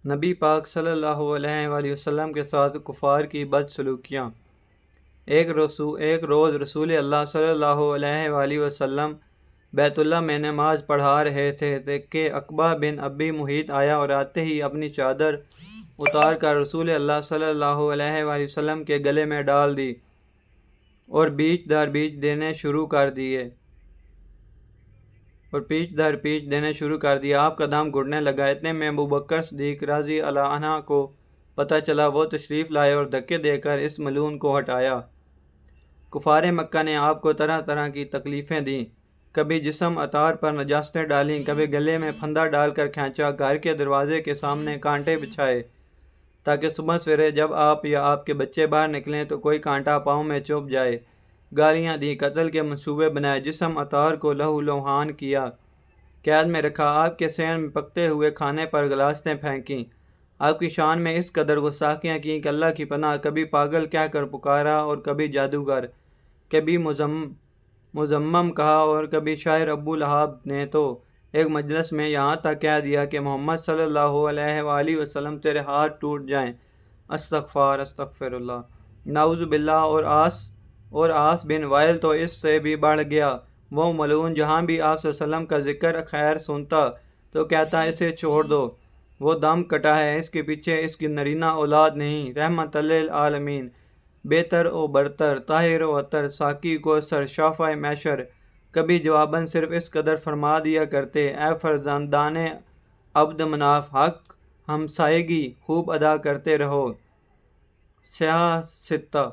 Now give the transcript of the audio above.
نبی پاک صلی اللہ علیہ وآلہ وسلم کے ساتھ کفار کی بدسلوکیاں۔ ایک روز رسول اللہ صلی اللہ علیہ وآلہ وسلم بیت اللہ میں نماز پڑھا رہے تھے کہ عقبہ بن ابی محیط آیا اور آتے ہی اپنی چادر اتار کر رسول اللہ صلی اللہ علیہ وآلہ وسلم کے گلے میں ڈال دی اور پیچ در پیچ دینے شروع کر دیا۔ آپ کا دم گھٹنے لگا۔ اتنے میں ابوبکر صدیق رضی اللہ عنہ کو پتہ چلا، وہ تشریف لائے اور دھکے دے کر اس ملعون کو ہٹایا۔ کفار مکہ نے آپ کو طرح طرح کی تکلیفیں دیں، کبھی جسم اطہار پر نجاستیں ڈالیں، کبھی گلے میں پھندا ڈال کر کھینچا، گھر کے دروازے کے سامنے کانٹے بچھائے تاکہ صبح سویرے جب آپ یا آپ کے بچے باہر نکلیں تو کوئی کانٹا پاؤں میں چبھ جائے، گالیاں دیں، قتل کے منصوبے بنائے، جسم اطہار کو لہو لہان کیا، قید میں رکھا، آپ کے صحن میں پکتے ہوئے کھانے پر گلاستیں پھینکیں، آپ کی شان میں اس قدر گستاخیاں کیں کہ اللہ کی پناہ، کبھی پاگل کہہ کر پکارا اور کبھی جادوگر، کبھی مذمم کہا اور کبھی شاعر۔ ابو لہب نے تو ایک مجلس میں یہاں تک کہہ دیا کہ محمد صلی اللہ علیہ وآلہ وسلم تیرے ہاتھ ٹوٹ جائیں، استغفر اللہ، نعوذ باللہ۔ اور آس بن وائل تو اس سے بھی بڑھ گیا، وہ ملعون جہاں بھی آپ صلی اللہ علیہ وسلم کا ذکر خیر سنتا تو کہتا اسے چھوڑ دو، وہ دم کٹا ہے، اس کے پیچھے اس کی نرینہ اولاد نہیں، رحمت للعالمین، بہتر و برتر، طاہر و اطہر، ساقی کوثر، شافع محشر۔ کبھی جواباً صرف اس قدر فرما دیا کرتے، اے فرزندان عبد مناف، حق ہمسائیگی خوب ادا کرتے رہو۔ سیاہ ستہ۔